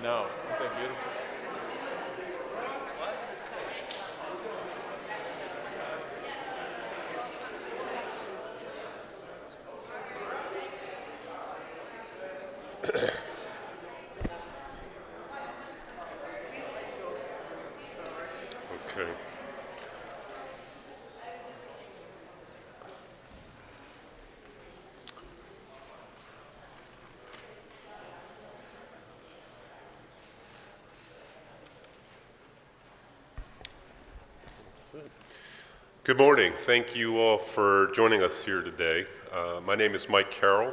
know. Aren't they beautiful? Okay. Good morning. Thank you all for joining us here today. My name is Mike Carroll.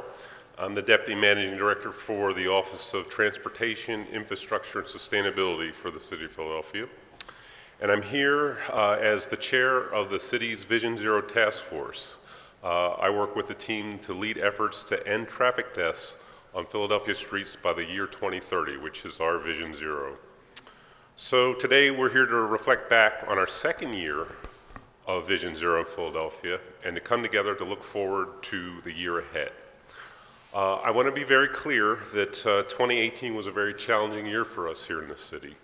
I'm the Deputy Managing Director for the Office of Transportation, Infrastructure, and Sustainability for the City of Philadelphia. And I'm here as the chair of the city's Vision Zero Task Force. I work with the team to lead efforts to end traffic deaths on Philadelphia streets by the year 2030, which is our Vision Zero. So today we're here to reflect back on our second year of Vision Zero in Philadelphia and to come together to look forward to the year ahead. I want to be very clear that 2018 was a very challenging year for us here in the city.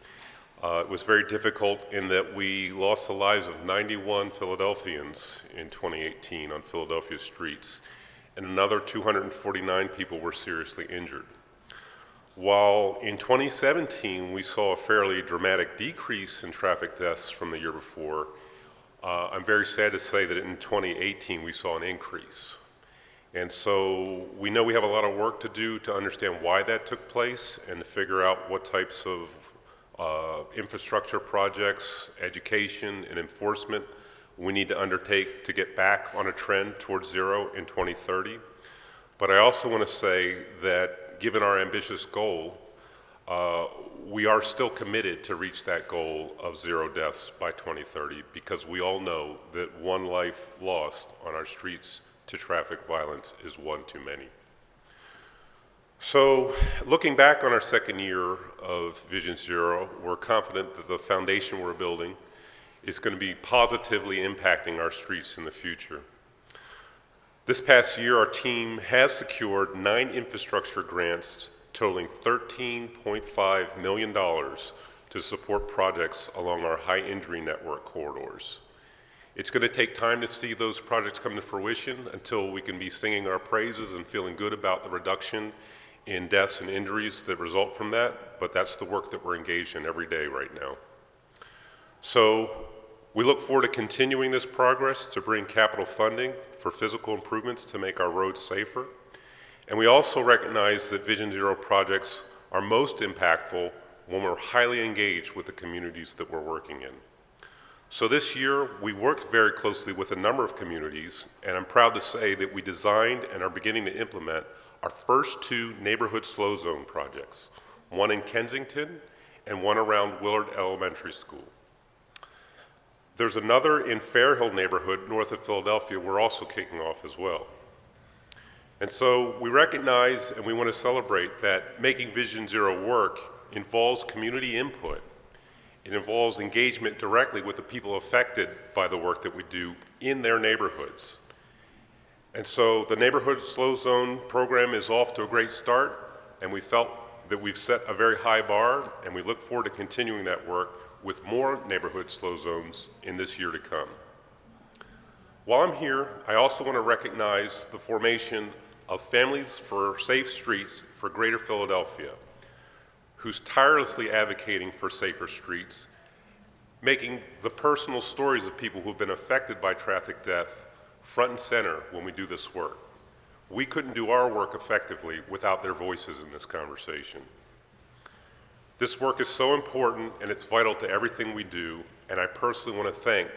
It was very difficult in that we lost the lives of 91 Philadelphians in 2018 on Philadelphia streets, and another 249 people were seriously injured. While in 2017 we saw a fairly dramatic decrease in traffic deaths from the year before, I'm very sad to say that in 2018 we saw an increase. And so we know we have a lot of work to do to understand why that took place and to figure out what types of infrastructure projects, education, and enforcement we need to undertake to get back on a trend towards zero in 2030. But I also want to say that given our ambitious goal, we are still committed to reach that goal of zero deaths by 2030 because we all know that one life lost on our streets to traffic violence is one too many. So looking back on our second year of Vision Zero, we're confident that the foundation we're building is going to be positively impacting our streets in the future. This past year, our team has secured 9 infrastructure grants totaling $13.5 million to support projects along our high injury network corridors. It's going to take time to see those projects come to fruition until we can be singing our praises and feeling good about the reduction in deaths and injuries that result from that, but that's the work that we're engaged in every day right now. So we look forward to continuing this progress to bring capital funding for physical improvements to make our roads safer. And we also recognize that Vision Zero projects are most impactful when we're highly engaged with the communities that we're working in. So this year, we worked very closely with a number of communities, and I'm proud to say that we designed and are beginning to implement our first 2 neighborhood slow zone projects, one in Kensington and one around Willard Elementary School. There's another in Fairhill neighborhood north of Philadelphia we're also kicking off as well. And so we recognize and we want to celebrate that making Vision Zero work involves community input. It involves engagement directly with the people affected by the work that we do in their neighborhoods. And so the Neighborhood Slow Zone program is off to a great start, and we felt that we've set a very high bar, and we look forward to continuing that work with more neighborhood slow zones in this year to come. While I'm here, I also want to recognize the formation of Families for Safe Streets for Greater Philadelphia, who's tirelessly advocating for safer streets, making the personal stories of people who've been affected by traffic death front and center when we do this work. We couldn't do our work effectively without their voices in this conversation. This work is so important and it's vital to everything we do, and I personally want to thank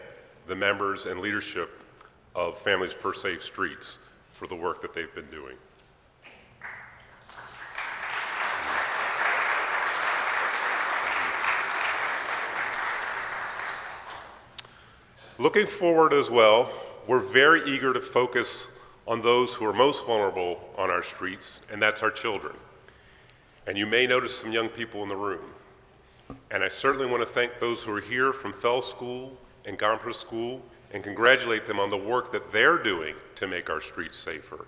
the members and leadership of Families for Safe Streets for the work that they've been doing. Looking forward as well, we're very eager to focus on those who are most vulnerable on our streets, and that's our children. And you may notice some young people in the room. And I certainly want to thank those who are here from Fell School and Gompers School and congratulate them on the work that they're doing to make our streets safer.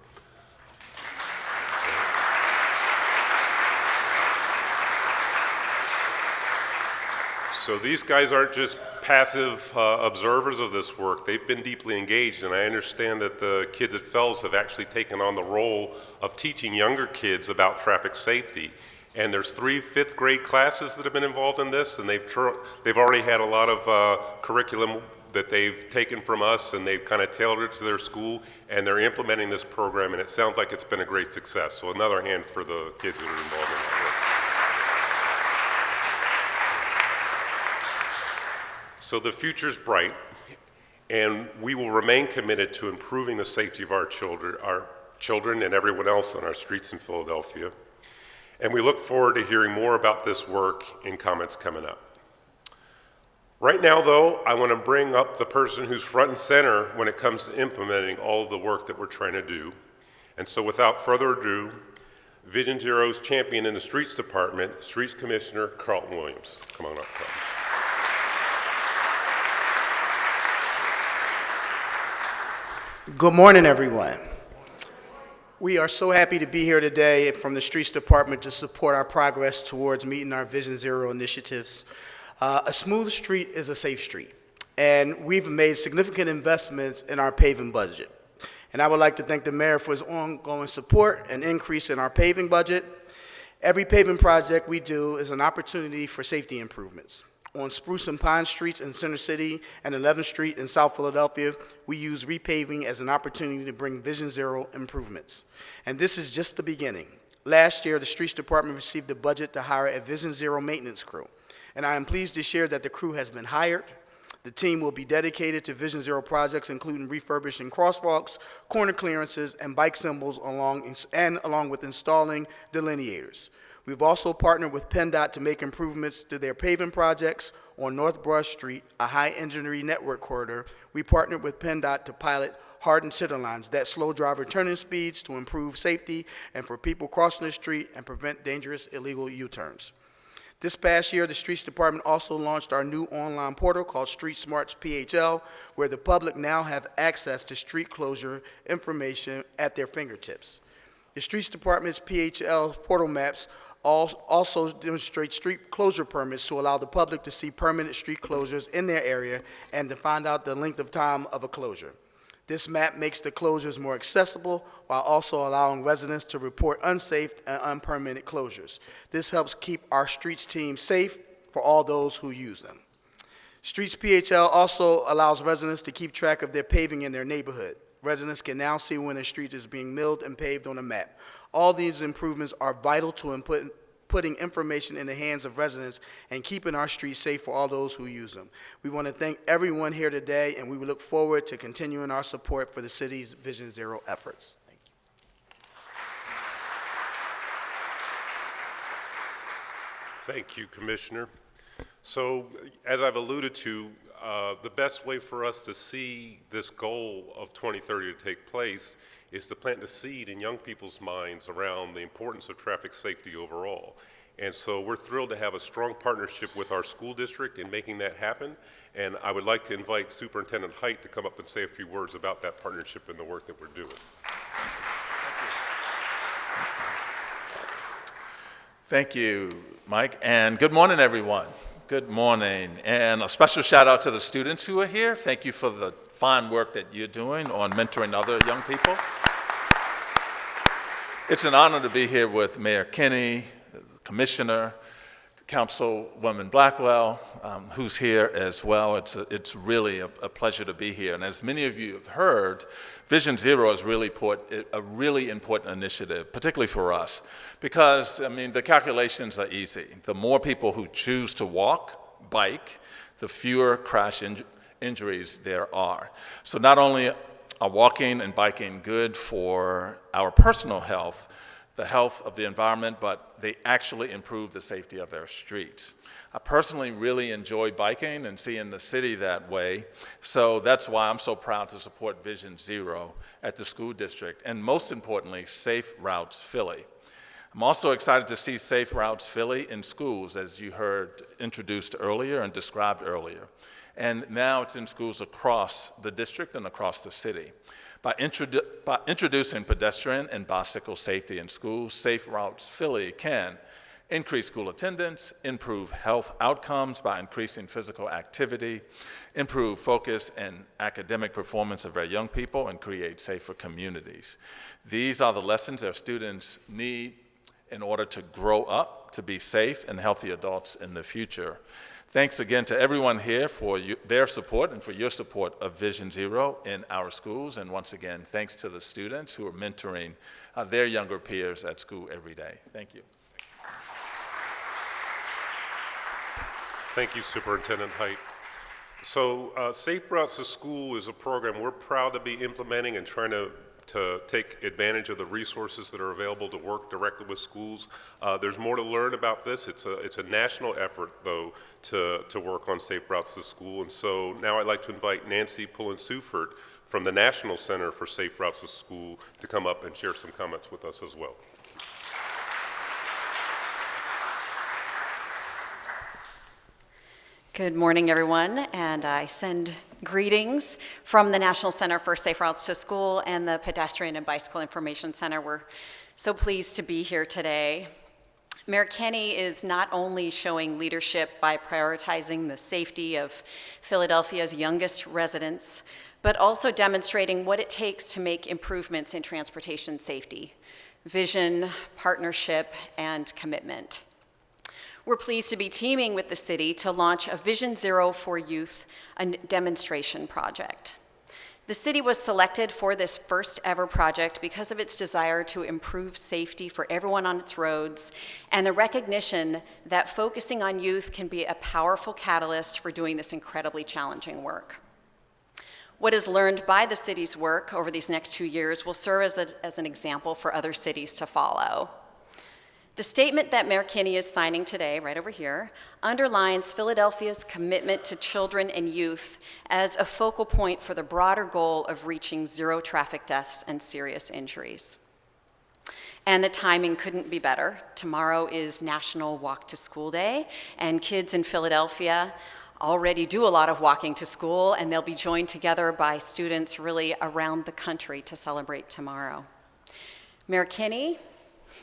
So these guys aren't just passive observers of this work. They've been deeply engaged, and I understand that the kids at Fells have actually taken on the role of teaching younger kids about traffic safety. And there's 3 fifth-grade classes that have been involved in this, and they've already had a lot of curriculum that they've taken from us, and they've kind of tailored it to their school, and they're implementing this program, and it sounds like it's been a great success. So another hand for the kids that are involved in that work. So the future's bright, and we will remain committed to improving the safety of our children and everyone else on our streets in Philadelphia. And we look forward to hearing more about this work in comments coming up. Right now, though, I want to bring up the person who's front and center when it comes to implementing all of the work that we're trying to do. And so without further ado, Vision Zero's champion in the Streets Department, Streets Commissioner Carlton Williams. Come on up, Carlton. Good morning, everyone. We are so happy to be here today from the Streets Department to support our progress towards meeting our Vision Zero initiatives. A smooth street is a safe street, and we've made significant investments in our paving budget. And I would like to thank the mayor for his ongoing support and increase in our paving budget. Every paving project we do is an opportunity for safety improvements. On Spruce and Pine Streets in Center City and 11th Street in South Philadelphia, we use repaving as an opportunity to bring Vision Zero improvements. And this is just the beginning. Last year, the Streets Department received a budget to hire a Vision Zero maintenance crew. And I am pleased to share that the crew has been hired. The team will be dedicated to Vision Zero projects, including refurbishing crosswalks, corner clearances, and bike symbols along with installing delineators. We've also partnered with PennDOT to make improvements to their paving projects on North Broad Street, a high-engineering network corridor. We partnered with PennDOT to pilot hardened center lines that slow driver turning speeds to improve safety and for people crossing the street and prevent dangerous illegal U-turns. This past year, the Streets Department also launched our new online portal called Street Smarts PHL, where the public now have access to street closure information at their fingertips. The Streets Department's PHL portal maps also demonstrate street closure permits to allow the public to see permanent street closures in their area and to find out the length of time of a closure. This map makes the closures more accessible while also allowing residents to report unsafe and unpermitted closures. This helps keep our streets team safe for all those who use them. Streets PHL also allows residents to keep track of their paving in their neighborhood. Residents can now see when a street is being milled and paved on a map. All these improvements are vital to putting information in the hands of residents and keeping our streets safe for all those who use them. We want to thank everyone here today, and we look forward to continuing our support for the city's Vision Zero efforts. Thank you. Thank you, Commissioner. So, as I've alluded to, the best way for us to see this goal of 2030 to take place is to plant the seed in young people's minds around the importance of traffic safety overall. And so we're thrilled to have a strong partnership with our school district in making that happen. And I would like to invite Superintendent Height to come up and say a few words about that partnership and the work that we're doing. Thank you, Mike, and good morning, everyone. Good morning, and a special shout out to the students who are here. Thank you for the fine work that you're doing on mentoring other young people. It's an honor to be here with Mayor Kinney, the Commissioner, Councilwoman Blackwell, who's here as well. It's really a pleasure to be here. And as many of you have heard, Vision Zero is really a really important initiative, particularly for us, because, I mean, the calculations are easy. The more people who choose to walk, bike, the fewer crash injuries there are. So not only are walking and biking good for our personal health, the health of the environment, but they actually improve the safety of our streets. I personally really enjoy biking and seeing the city that way, so that's why I'm so proud to support Vision Zero at the school district, and most importantly, Safe Routes Philly. I'm also excited to see Safe Routes Philly in schools, as you heard introduced earlier and described earlier. And now it's in schools across the district and across the city. By introducing pedestrian and bicycle safety in schools, Safe Routes Philly can increase school attendance, improve health outcomes by increasing physical activity, improve focus and academic performance of our young people, and create safer communities. These are the lessons our students need in order to grow up to be safe and healthy adults in the future. Thanks again to everyone here for their support and for your support of Vision Zero in our schools. And once again, thanks to the students who are mentoring their younger peers at school every day. Thank you. Thank you, Superintendent Height. So Safe Routes to School is a program we're proud to be implementing and trying to take advantage of the resources that are available to work directly with schools. There's more to learn about this. It's a national effort, though, to work on Safe Routes to School. And so now I'd like to invite Nancy Pullen-Sufert from the National Center for Safe Routes to School to come up and share some comments with us as well. Good morning, everyone, and I send greetings from the National Center for Safe Routes to School and the Pedestrian and Bicycle Information Center. We're so pleased to be here today. Mayor Kenney is not only showing leadership by prioritizing the safety of Philadelphia's youngest residents, but also demonstrating what it takes to make improvements in transportation safety: vision, partnership, and commitment. We're pleased to be teaming with the city to launch a Vision Zero for Youth, a demonstration project. The city was selected for this first ever project because of its desire to improve safety for everyone on its roads and the recognition that focusing on youth can be a powerful catalyst for doing this incredibly challenging work. What is learned by the city's work over these next 2 years will serve as an example for other cities to follow. The statement that Mayor Kenney is signing today, right over here, underlines Philadelphia's commitment to children and youth as a focal point for the broader goal of reaching zero traffic deaths and serious injuries. And the timing couldn't be better. Tomorrow is National Walk to School Day, and kids in Philadelphia already do a lot of walking to school, and they'll be joined together by students really around the country to celebrate tomorrow. Mayor Kenney,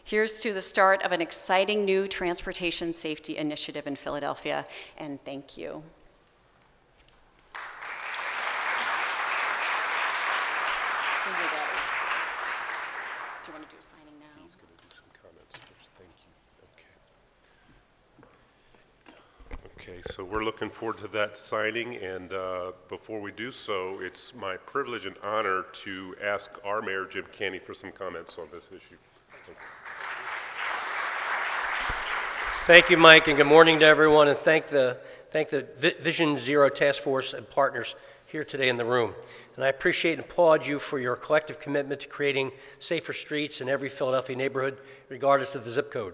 here's to the start of an exciting new transportation safety initiative in Philadelphia, and thank you. Do you want to do a signing now? He's going to do some comments first. Thank you. Okay, so we're looking forward to that signing, and before we do so, it's my privilege and honor to ask our Mayor, Jim Kenney, for some comments on this issue. Thank you, Mike, and good morning to everyone, and thank the Vision Zero Task Force and partners here today in the room. And I appreciate and applaud you for your collective commitment to creating safer streets in every Philadelphia neighborhood, regardless of the zip code.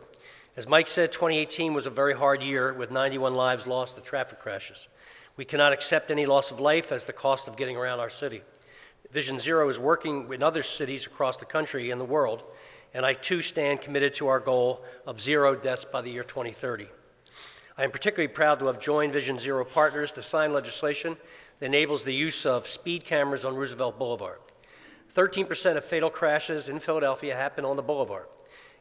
As Mike said, 2018 was a very hard year with 91 lives lost to traffic crashes. We cannot accept any loss of life as the cost of getting around our city. Vision Zero is working in other cities across the country and the world, and I too stand committed to our goal of zero deaths by the year 2030. I am particularly proud to have joined Vision Zero partners to sign legislation that enables the use of speed cameras on Roosevelt Boulevard. 13% of fatal crashes in Philadelphia happen on the boulevard.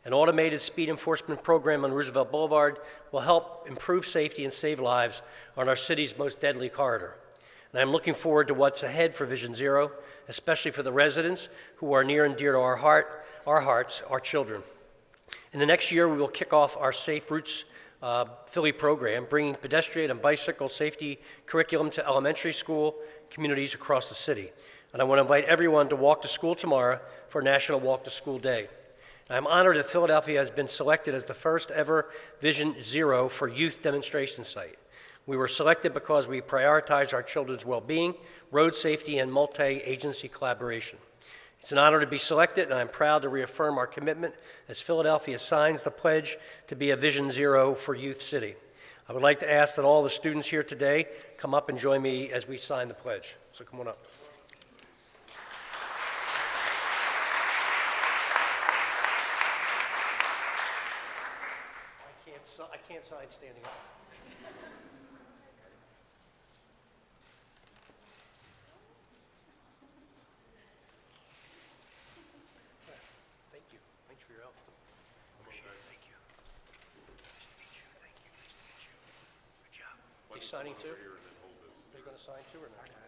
An automated speed enforcement program on Roosevelt Boulevard will help improve safety and save lives on our city's most deadly corridor. And I'm looking forward to what's ahead for Vision Zero, especially for the residents who are near and dear to our hearts, our children. In the next year, we will kick off our Safe Routes Philly program, bringing pedestrian and bicycle safety curriculum to elementary school communities across the city. And I want to invite everyone to walk to school tomorrow for National Walk to School Day. I'm honored that Philadelphia has been selected as the first ever Vision Zero for Youth demonstration site. We were selected because we prioritize our children's well-being, road safety, and multi-agency collaboration. It's an honor to be selected, and I'm proud to reaffirm our commitment as Philadelphia signs the pledge to be a Vision Zero for Youth city. I would like to ask that all the students here today come up and join me as we sign the pledge. So come on up. I can't sign standing up. Thank you. Thanks for your help. Appreciate it. Thank you. Are they signing too? Are they going to sign too or not?